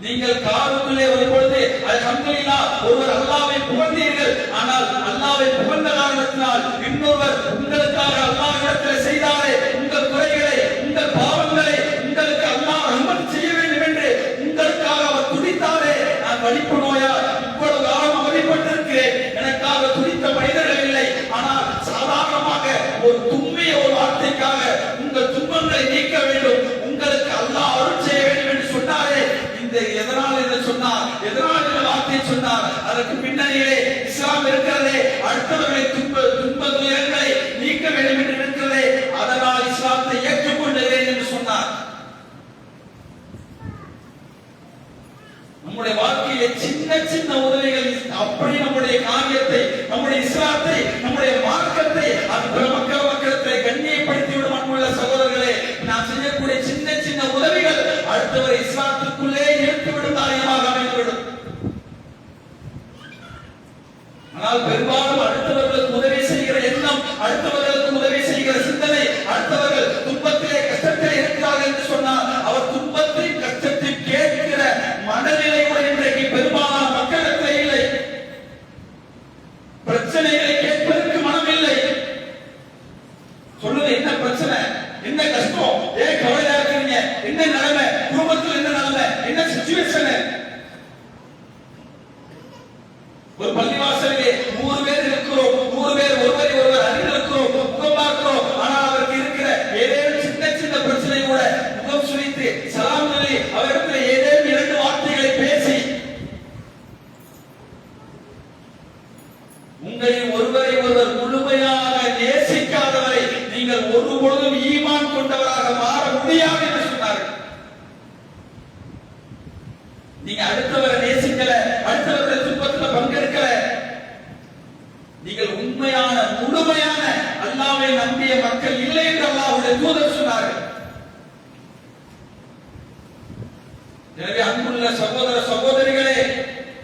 Speaker 2: நீங்கள் காருக்குள்ளே வரும் பொழுது அல்ஹம்துலில்லாஹ் ஒருவர் அல்லாஹ்வை புகழ்ந்தீர்கள், ஆனால் அல்லாஹ்வை புகழ்ந்த காரணத்தினால் இன்னொருவர் உங்களுக்காக அல்லாஹ்விடத்தில் செய்தாரே உங்கள் குறைகளை உங்கள் பாவங்களை உங்களுக்கு அல்லாஹ் ரஹ்மத் செய்ய வேண்டும் என்று உங்களுக்காக அவர் துடித்தாரே. நான் வலிப்பு நோயால் இவ்வளவு காலம் அவதிப்பட்டிருக்கிறேன், எனக்காக துடித்த மனிதர்கள் இல்லை, ஆனால் சாதாரணமாக ஒரு தும்மிய ஒரு வார்த்தைக்காக உங்கள் துன்பங்களை நீக்க வேண்டும், உங்களுக்கு அல்லாஹ் அருள் செய்ய வேண்டும் என்று சொன்னாரே. இந்த எதனால் என்று சொன்னார், எதனால் இந்த வார்த்தை சொன்னார்? அதற்கு பின்னணியிலே இஸ்லாம் இருக்கிறதே, அடுத்தவர்களை துன்ப துயரங்களை நீக்க வேண்டும் என்று இருக்கிறதே, அதனால் இஸ்லாத்தை ஏற்றுக்கொண்டேன் என்று சொன்னார். நம்முடைய வாழ்க்கையிலே சின்ன சின்ன உதவிகள் அப்படி நம்முடைய காரியத்தை, நம்முடைய இஸ்லாத்தை, நம்முடைய மார்க்கத்தை அந்த மக்களிடத்தை கண்ணியப்படுத்தி விடும். அன்புள்ள சகோதரர்களே, நாம் செய்யக்கூடிய சின்ன சின்ன உதவிகள் அடுத்தவரை இஸ்லாத்துக்குள்ளே இழுத்துவிடும் காரியமாக அமைந்துவிடும். ஆனால் பெரும்பாலும் அடுத்தவர்களுக்கு உதவி செய்கிற எண்ணம், அடுத்தவர்களுக்கு உதவி செய்கிற சிந்தனை, அடுத்தவர்கள் துன்பத்திலே கஷ்டத்திலே இருக்கிறார்கள் என்று சொன்னால் அவர் துன்பத்தை கஷ்டத்தை கேட்கிற மனநிலை கூட இன்றைக்கு பெரும்பாலான மக்களிடத்திலே இல்லை. பிரச்சனைகளை கேட்பதற்கு மனம் இல்லை. சொல்லுங்க, என்ன பிரச்சனை, என்ன கஷ்டம், ஏன் கவலையா இருக்கிறீங்க, என்ன நிலைமை, குடும்பத்தில் என்ன நிலைமை, என்ன சிச்சுவேஷன். ஒரு பள்ளிவாசலிலே 100 பேர் இருக்கிறோம், 100 பேர் ஒருவரை ஒருவர் அறிந்திருக்கிறோம், முகம் பார்க்கிறோம், ஆனால் அவருக்கு இருக்கிற ஏதேனும் சின்ன சின்ன பிரச்சனை கூட முகம் சுழித்து சலாம் சொல்லி அவரிடத்தில் ஏதேனும் 2 வார்த்தைகளை பேசி உங்களில் ஒருவரை ஒருவர் முழுமையாக நேசிக்காதவரை நீங்கள் ஒருபொழுதும் ஈமான் கொண்டவராக மாற முடியாது என்று சொன்னார்கள். நீங்க அடுத்தவரை நேசிக்கல, அடுத்தவருடைய துன்பத்தில் பங்கெடுக்கல, நீங்கள் உண்மையான முழு மக்கள் இல்லை என்று அல்லாஹ்வுடைய தூதர் சொன்னார்கள். எனவே அன்புள்ள சகோதர சகோதரிகளே,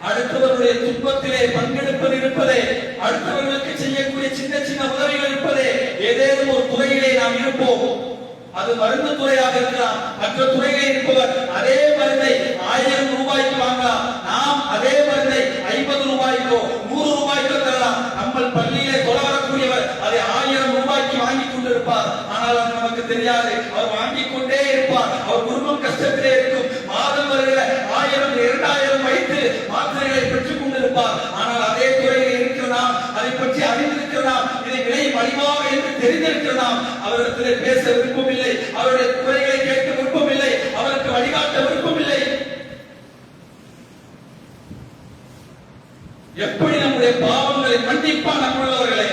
Speaker 2: அடுத்தவருடைய துன்பத்திலே பங்கெடுப்பது இருப்பதே, அடுத்தவர்களுக்கு செய்யக்கூடிய சின்ன சின்ன உதவிகள் இருப்பதே, ஏதேனும் ஒரு துறையிலே நாம் இருப்போம். அது மருந்து துறையாக இருக்கலாம், மற்ற துறையிலே இருப்பவர் அதே மருந்தை 1000 ரூபாய்க்கு வாங்கலாம். நாம் அதே மருந்தை 50 ரூபாய்க்கோ 100 ரூபாய்க்கோ தரலாம். நம்ம பள்ளியிலே தொழ வரக்கூடியவர் அதை 1000 ரூபாய்க்கு வாங்கி கொண்டிருப்பார். ஆனால் அது நமக்கு தெரியாது. அவர் வாங்கிக் கொண்டே இருப்பார். அவர் குடும்பம் கஷ்டத்திலே இருக்கும். மாதம் வருகிற 1000 2000 வைத்து மாத்திரைகளை பெற்றுக் கொண்டிருப்பார். ஆனால் அதே துறையில் இருக்கிற நாம், அதை பற்றி அறிந்திருக்கிற நாம், இதை விலை மலிவாக என்று தெரிந்திருக்கிற நாம் அவரிடத்திலே பேச விருப்பமில்லை, அவருடைய குறைகளை கேட்க விருப்பமில்லை, அவருக்கு வழிகாட்ட விருப்பமில்லை. எப்படி நம்முடைய பாவங்களை மன்னிப்பான் நம்முள்ளவர்களே?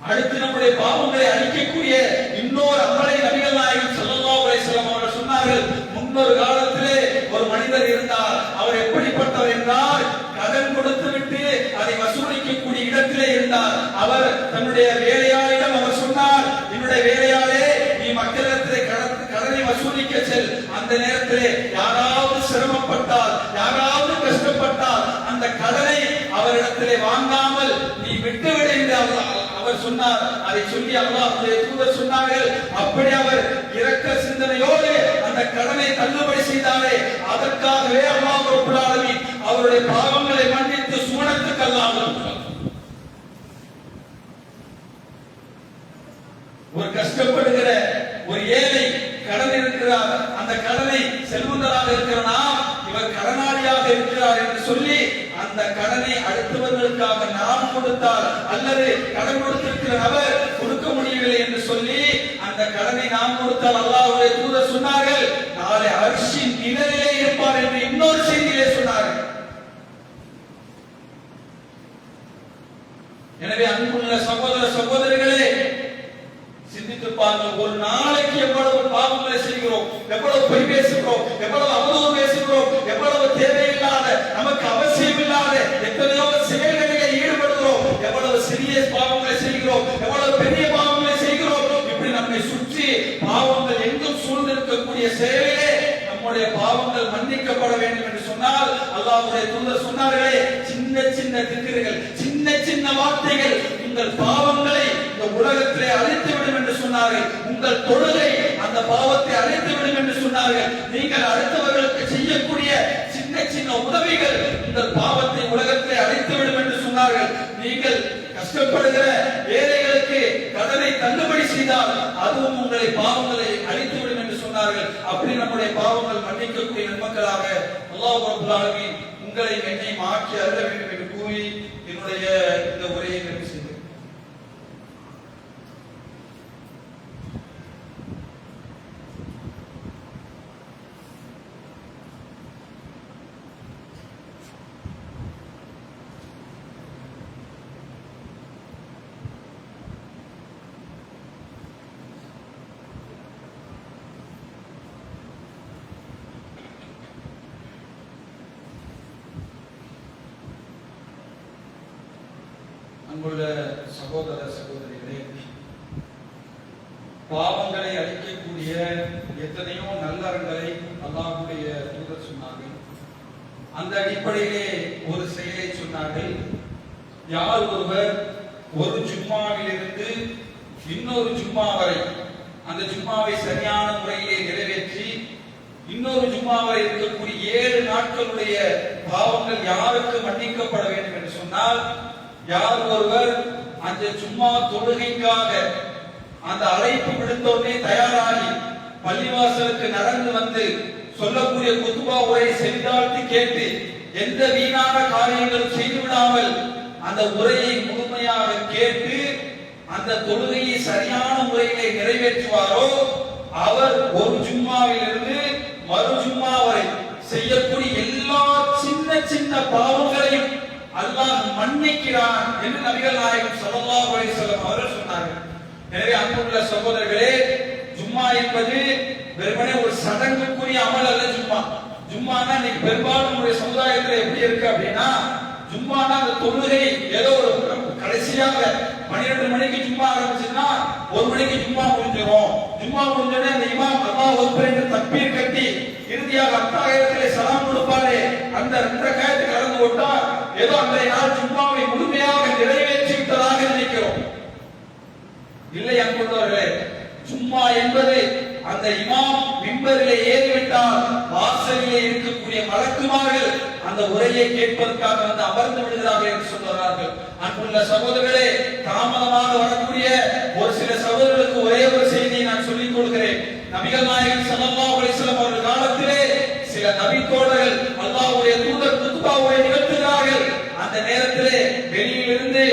Speaker 2: அடுத்து நம்முடைய பாவங்களை அழிக்கக்கூடிய இன்னொரு அமலை நபிகள் நாயகம் ஸல்லல்லாஹு அலைஹி வஸல்லம் அவர்கள் சொன்னார்கள். முன்னொரு காலத்திலே ஒரு மனிதர் இருந்தார். அவர் எப்படிப்பட்டவர் என்றால், கடன் கொடுத்து விட்டு அதை வசூலிக்கக்கூடிய இடத்திலே இருந்தார். அவர் தன்னுடைய வேலையாளிடம் அவர் சொன்னார், என்னுடைய வேலையாளே, நீ மக்களிடத்திலே கடனை வசூலிக்க செல். அந்த நேரத்திலே யாராவது சிரமப்பட்டால், யாராவது கஷ்டப்பட்டால் அந்த கடனை அவரிடத்திலே வாங்காமல் நீ விட்டுவிடு என்று அவர் சொன்னார். அதை சொல்லி அல்லாஹ்வுடைய தூதர் சொன்னார்கள், அப்படி அவர் இரக்க சிந்தனையோடு அந்த கடனை தள்ளுபடி செய்தாரே, அதற்காகவே அல்லாஹ் ரப்பல் ஆலமீன் அவருடைய பாவங்களை மன்னித்து சுவனத்துக்கு அல்லாஹ் அனுப்புகிறார். ஒரு கஷ்டப்படுகிற ஒரு ஏழை கடன் இருக்கிறார், அந்த கடனை செல்வந்தராக இருக்கிற நாம், இவர் கடனாளியாக இருக்கிறார் என்று சொல்லி அந்த கடனை அடுத்தவர்களுக்காக நாம் கொடுத்தால், அல்லது கடன் கொடுத்திருக்கிற நபர் கொடுக்க முடியவில்லை என்று சொல்லி அந்த கடனை நாம் கொடுத்தால், அல்லாஹ்வுடைய தூதர் சொன்னார்கள், நாளை அர்ஷின் நிழலிலே இருப்பார் என்று இன்னொரு செய்தியிலே சொன்னார்கள். எனவே அன்புள்ள சகோதர சகோதரிகளே, சிந்தித்து பாருங்கள். ஒரு நாளைக்கு எவ்வளவு பாவங்களை செய்கிறோம், எவ்வளவு பொய் பேசுகிறோம், எவ்வளவு அவதூறு பேசுகிறோம், எவ்வளவு தேவையில்லாத நமக்கு அவசியம் இல்லாத எத்தனையோ செயல்களிலே ஈடுபடுகிறோம், எவ்வளவு சிறிய பாவங்களை செய்கிறோம், எவ்வளவு பெரிய பாவங்களை செய்கிறோம். இப்படி நம்மை சுற்றி பாவங்கள் எங்கும் சூழ்ந்திருக்கக்கூடிய செயலிலே நம்முடைய பாவங்கள் மன்னிக்கப்பட வேண்டும் என்று சொன்னால், அல்லாஹ்வுடைய தூதர் சொன்னார்களே, சின்ன சின்ன திக்கிர்கள், சின்ன சின்ன வார்த்தைகள் உங்கள் பாவங்களை இந்த உலகத்திலே அழித்துவிடும் என்று சொன்னார்கள். உங்கள் தொழுகை அந்த பாவத்தை அழித்துவிடும் என்று சொன்னார்கள். நீங்கள் அடுத்தவர்களுக்கு செய்யக்கூடிய சின்ன சின்ன உதவிகள் உங்கள் பாவத்தை உலகத்திலே அழித்துவிடும் என்று சொன்னார்கள். நீங்கள் கஷ்டப்படுகிற ஏழைகளுக்கு கடனை தள்ளுபடி செய்தால் அதுவும் உங்களை பாவங்களை அழித்துவிடும் என்று சொன்னார்கள். அப்படி நம்முடைய பாவங்கள் மன்னிக்கக்கூடிய நன்மக்களாக அல்லாஹ் ரப்பல் ஆலமீன் உங்களை என்னை மாற்றி அருள வேண்டும் என்று கூறி என்னுடைய இந்த உரையை நிறைவு செய்கிறேன். அன்புள்ள சகோதர சகோதரிகளே, பாவங்களை அழிக்கக்கூடிய எத்தனையோ நல்லறங்களை அல்லாஹ்வுடைய தூதர் சொன்னார்கள். அந்த அடிப்படையிலே ஒரு செயலை சொன்னார்கள். யார் ஒருவர் ஒரு ஜும்மாவிலிருந்து இன்னொரு ஜும்மா வரை அந்த ஜும்மாவை சரியான முறையிலே நிறைவேற்றி இன்னொரு ஜும்மா வரை இருக்கக்கூடிய 7 நாட்களுடைய பாவங்கள் யாருக்கு மன்னிக்கப்பட வேண்டும் என்று சொன்னால், யார் ஒருவர் அந்த ஜும்மா தொழுகைக்காக அந்த அழைப்பு விடுத்தோடனே தயாராகி பள்ளிவாசலுக்கு நடந்து வந்து சொல்லக்கூடிய குத்துபா உரையை செவிதாழ்த்தி கேட்டு எந்த வீணான காரியங்களும் செய்து விடாமல் அந்த உரையை முழுமையாக கேட்டு அந்த தொழுகையை சரியான முறையிலே நிறைவேற்றுவாரோ, அவர் ஒரு ஜும்மாவிலிருந்து மறு ஜும்மா வரை செய்யக்கூடிய எல்லா சின்ன சின்ன பாவங்களையும் அல்லாஹ் மன்னிக்கிறான் என்று நபிகள் நாயகம் ஸல்லல்லாஹு அலைஹி வஸல்லம் அவர்கள் சொன்னார்கள். எனவே அன்புள்ள சகோதரர்களே, ஜும்மா என்பது வெறுமனே ஒரு சடங்குக்குரிய அமல் அல்ல. ஜும்மானா இன்னைக்கு பெரும்பாலும் நம்முடைய சமுதாயத்தில் எப்படி இருக்கு அப்படின்னா, ஜும்மானா அந்த தொழுகை ஏதோ ஒரு கடைசியாக 12 மணிக்கு ஜும்மா ஆரம்பிச்சுன்னா 1 மணிக்கு ஜும்மா முடிஞ்சிடும். ஜும்மா முடிஞ்சோடனே அந்த இமாம் அல்லாஹ் அக்பர் என்று தக்பீர் கட்டி இறுதியாக அத்தாஹியத்திலே சலாம் கொடுப்பாரு. அந்த 2 ரக்காயத்தை கலந்து கொண்டா ஏதோ அன்றைய நாள் ஜும்மாவை முழுமையாக நிறைவேற்றி விட்டதாக நினைக்கிறோம். இல்லை அன்புள்ளவர்களே, ஜும்மா என்பது அந்த இமாம் மிம்பரிலே ஏறிவிட்டால் வாசலிலே இருக்கக்கூடிய மலக்குமார்கள் அந்த உரையை கேட்பதற்காக வந்து அமர்ந்து விடுகிறார்கள் என்று சொல்கிறார்கள். அன்புள்ள சகோதரர்களே, தாமதமாக வரக்கூடிய ஒரு சில சகோதரர்களுக்கு ஒரே ஒரு செய்தியை நான் சொல்லிக் கொள்கிறேன். நபிகள் நாயகம் ஸல்லல்லாஹு அலைஹி வஸல்லம் அவர்கள் காலத்திலே சில நபி தோழர்கள் அல்லாஹ்வுடைய தூதர் குத்பாவை நிகழ்த்துகிறார்கள். அந்த நேரத்திலே வெளியிலிருந்து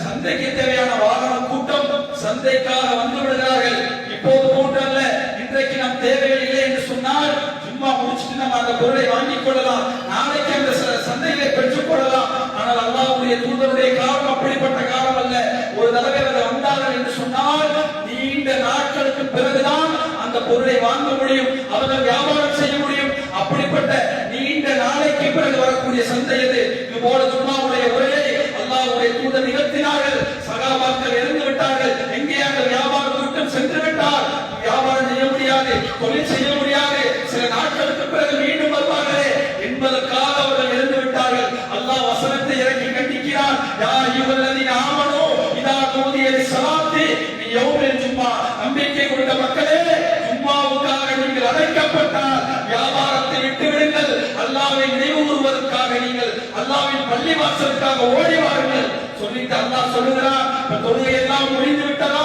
Speaker 2: சந்தைக்கு தேவையான வாகன கூட்டம் சந்தைக்காக வந்து விடுகிறார்கள். இப்போது போன்றல்ல, இன்றைக்கு நம் தேவைகள் இல்லை என்று சொன்னால் ஜும்மா முடிச்சுட்டு நம்ம அந்த பொருளை வாங்கிக் கொள்ளலாம், நாளைக்கு அந்த சந்தையிலே பெற்றுக் கொள்ளலாம். ஆனால் அல்லாஹ்வுடைய தூதருடைய காலம் அப்படிப்பட்ட காலம் அல்ல. ஒரு தடவை அவர்கள் வந்தார்கள் என்று சொன்னால் நீண்ட நாட்களுக்கு பிறகுதான் அந்த பொருளை வாங்க முடியும், அவர்கள் வியாபாரம் செய்ய முடியும். அப்படிப்பட்ட நீண்ட நாளைக்கு பிறகு வரக்கூடிய சந்தை இது. இது போல ஜும்மாவுடைய உரையை அல்லாஹ்வுடைய தூதர் நிகழ்த்தினார்கள். சகாபாக்கள் இறந்து விட்டார்கள். எங்கே அந்த வியாபார கூட்டம் சென்று விட்டார், வியாபாரம் செய்ய முடியாது, தொழில் செய்ய முடியாது, சில நாட்களுக்கு பிறகு மீண்டும் வருவார்களே என்பதற்காக அவர்கள் இறந்து விட்டார்கள். அல்லாஹ் வசனத்தை இறக்கி கண்டிக்கிறான். யா அய்யுஹல்லதீன ஆமனூ இதா நூதிய லிஸ்ஸலாத்தி மின் யௌமில் ஜும்மா, நம்பிக்கை கொண்ட மக்களே, ஜும்மாவுக்காக நீங்கள் அழைக்கப்பட்டால் வியாபாரத்தை விட்டு விடுங்கள், அல்லாஹ்வை நினைவு கூறுவதற்காக நீங்கள் அல்லாஹ்வின் பள்ளிவாசலுக்காக ஓடி வாருங்கள் சொல்லிட்டு அல்லாஹ் சொல்லுகிறான். தொழுகை எல்லாம் முடிந்து விட்டதா,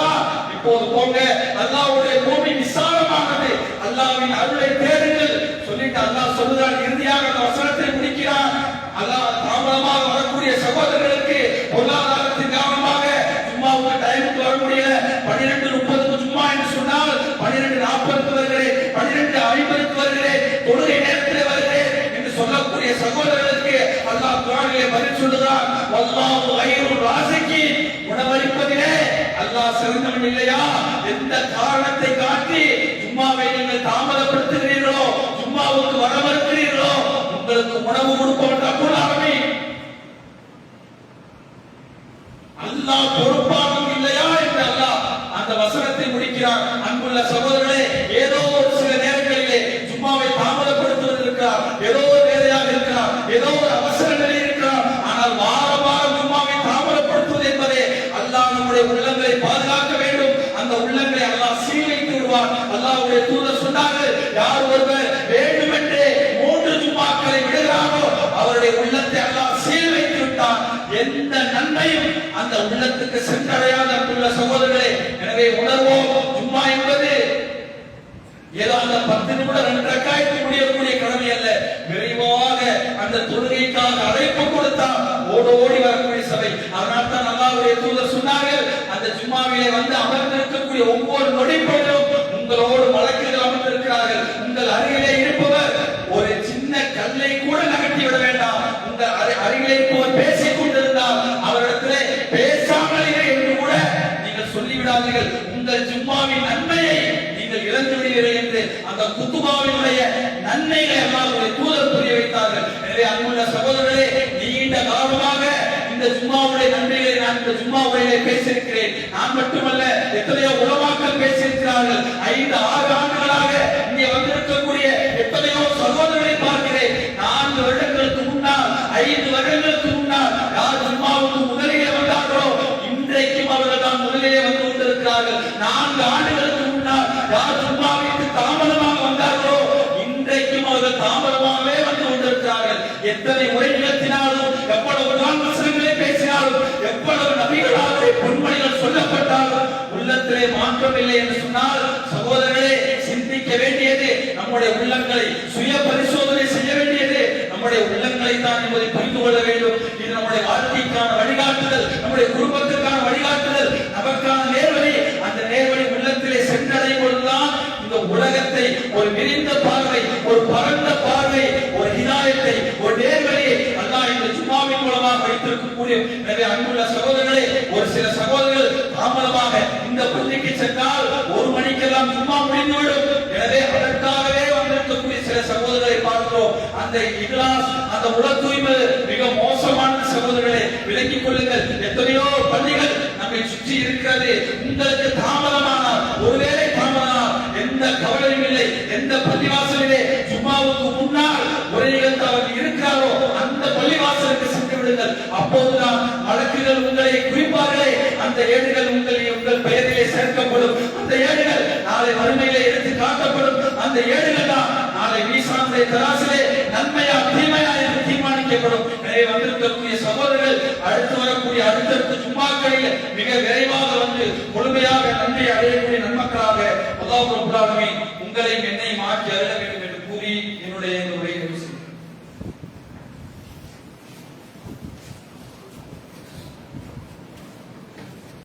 Speaker 2: இப்போது போங்க, அல்லாஹ்வுடைய பூமி விசாலமானது, அல்லாஹ்வின் அருளை தேடுங்கள் சொல்லிட்டு அல்லாஹ் சொல்லுகிறான். இறுதியாக அந்த வசனத்தை முடிக்கிறான். அல்லாஹ் தாமதமாக வரக்கூடிய சகோதரர்களுக்கு பொருளாதாரத்தின் காரணமாக ஜும்மாவுக்கு டைமுக்கு வர முடியல, 12:30க்கு ஜும்மா என்று சொன்னால் 12:40க்கு வருகிறேன், 12:50க்கு வருகிறேன், தொழுகை நேரத்தில் வருகிறேன் என்று சொல்லக்கூடிய சகோதரர்களுக்கு அல்லாஹ் குர்ஆனிலே பதில் சொல்லுகிறான். வல்லாஹு கைருர் ராஸிகீன், உணவளிப்பதிலே அல்லாஹ் சிறந்தவன் இல்லையா? எந்த காரணத்தை காட்டி ஜும்மாவை நீங்கள் தாமதப்படுத்துகிறீர்களோ, ஜும்மாவுக்கு வர மறுக்கிறீர்களோ, உங்களுக்கு உணவு கொடுப்பவன் ரப்புல் ஆலமீன். அல்லாஹ் பொறுப்பானவன் இல்லையா என்று அல்லாஹ் அந்த வசனத்தை முடிக்கிறார். அன்புள்ள சகோதரர்களே, ஏதோ ஒரு சில நேரங்களிலே ஜும்மாவை தாமதப்படுத்துவது இருக்கிறார், ஏதோ ஒரு வேலையாக இருக்கிறார், ஏதோ ஒரு அவசர நிலை இருக்கிறார். ஆனால் வாரம் வாரம் ஜும்மாவை தாமதப்படுத்துவது என்பதே அல்லாஹ் நம்முடைய உள்ளங்களை பாதுகாக்க வேண்டும். அந்த உள்ளங்களை அல்லாஹ் சீர்வைத்து விடுவார். அல்லாஹ்வுடைய தூதர் சொன்னார்கள், யார் ஒருவர் வேண்டுமென்றே 3 ஜும்மாக்களை விடுகிறாரோ அவருடைய உள்ளத்தை அல்லாஹ் சீர்வைத்து விட்டார். எந்த நன்மையும் அந்த உள்ளத்துக்கு சென்றடையாத அன்புள்ள சகோதரர்களே, எனவே உணர்வோம், ஜும்மா என்பது ஏதோ அந்த 10 நிமிடம் 2 ரக்காயத்தை முடியக்கூடிய கடமை அல்ல. விரைவாக அந்த தொழுகைக்காக அழைப்பு கொடுத்தால் ஓடோடி வரக்கூடிய சபை. அதனால் தான் அல்லாஹ்வுடைய தூதர் சொன்னார்கள், அந்த ஜும்மாவிலே வந்து அமர்ந்திருக்கக்கூடிய ஒவ்வொரு நொடிப்பொழுதும் உங்களோடு மலக்குகள் அமர்ந்திருக்கிறார்கள். உங்கள் அருகிலே இருப்பவர் ஒரு சின்ன கல்லை கூட நகர்த்தி விட வேண்டாம். உங்கள் அருகிலே இருப்பவர் பேசிக் கொண்டிருந்தால் அவரிடத்திலே பேசாமல் என்று கூட நீங்கள் சொல்லிவிடாதீர்கள். உங்கள் ஜும்மாவின் நன்மையை நீங்கள் இழந்து விடுவீர்கள் என்று அந்த குத்துபாவினுடைய நன்மைகளை அல்லாஹ்வுடைய தூதர் புரிய வைத்தார்கள். எனவே அன்புள்ள சகோதரர்களே, நீண்ட காலமாக இந்த ஜும்மாவுடைய நன்மைகளை நான் இந்த ஜும்மாவுடைய பேசியிருக்கிறேன். நான் மட்டுமல்ல, எத்தனையோ உலமாக்கள் பேசியிருக்கிறார்கள். 5-6 ஆண்டுகளாக இங்கே வந்திருக்கக்கூடிய எத்தனையோ சகோதரர்களை பார்க்கிறேன். 4 வருடங்களுக்கு முன்னால், 5 வருடங்களுக்கு முன்னால் யார் ஜும்மாவுக்கு முதலிலே வந்தார்களோ இன்றைக்கும் அவர்கள் தான் முதலிலே வந்து கொண்டிருக்கிறார்கள். 4 ஆண்டுகளுக்கு முன்னால் யார் ஜும்மாவிற்கு தாமதமாக வந்தார்களோ இன்றைக்கும் அவர்கள் தாமதமாகவே வந்து கொண்டிருக்கிறார்கள். எத்தனை உரை நிகழ்த்தினாலும், எவ்வளவு நாள் வசனங்களை பேசினாலும், எவ்வளவு நபிகளாக பொன்மொழிகள் சொல்லப்பட்டாலும் உள்ளத்திலே மாற்றம் இல்லை என்று சொன்னால் சகோதரர்களே, சிந்திக்க வேண்டியது நம்முடைய உள்ளங்களை சுய பரிசோதனை செய்ய வேண்டியது நம்முடைய உள்ளங்களை தான் என்பதை புரிந்து கொள்ள வேண்டும். இது நம்முடைய வாழ்க்கைக்கான வழிகாட்டுதல், நம்முடைய குடும்பத்திற்கான வழிகாட்டுதல், நமக்கான நேர்வழி. அந்த நேர்வழி உள்ளத்திலே சென்றடையும் பொழுதுதான் இந்த உலகத்தை ஒரு விரிந்த பார்வை, ஒரு பரந்த பார்வை, ஒரு ஹிதாயத்தை, ஒரு நேர்வழியை அல்லாஹ் இந்த ஜும்மாவின் மூலமாக வைத்திருக்கக்கூடிய. எனவே அன்புள்ள சகோதரர்களே, ஒரு சில சகோதரர்கள் தாமதமாக இந்த பள்ளிக்கு சென்றால் 1 மணிக்கெல்லாம் ஜும்மா முடிந்துவிடும். எனவே அதற்காகவே வந்திருக்கக்கூடிய சில சகோதரர்களை பார்க்கிறோம். அந்த இக்லாஸ், அந்த உல தூய்மை மிக மோசமான சகோதரர்களை விலக்கிக் கொள்ளுங்கள். எத்தனையோ பள்ளிகள் நம்மை சுற்றி இருக்கிறது. உங்களுக்கு தாமதமானால், ஒருவேளை தாமதமானால் எந்த கவலையும் இல்லை. எந்த பள்ளிவாசலிலே ஜும்மாவுக்கு முன்னால் ஒரு நிகழ்த்தவர் இருக்கிறாரோ அந்த பள்ளிவாசலுக்கு சென்று விடுங்கள். அப்போதுதான் வழக்குகள் உங்களை குறிப்பார்களே, அந்த ஏடுகள் உங்கள் பெயரிலே சேர்க்கப்படும். அந்த ஏடுகள் நாளை வறுமையிலே எடுத்து காட்டப்படும். அந்த ஏடுகள் தான் நாளை மீசானுடைய தராசிலே நன்மையா தீமையா என்று தீர்மானிக்கப்படும். எனவே வந்திருக்கக்கூடிய சகோதரர்கள் அடுத்து வரக்கூடிய அடுத்தடுத்த ஜும்மாக்களில் மிக விரைவாக வந்து முழுமையாக நன்மை அடையக்கூடிய நன்மக்களாக அல்லாஹ் ரப்பல் ஆலமீன்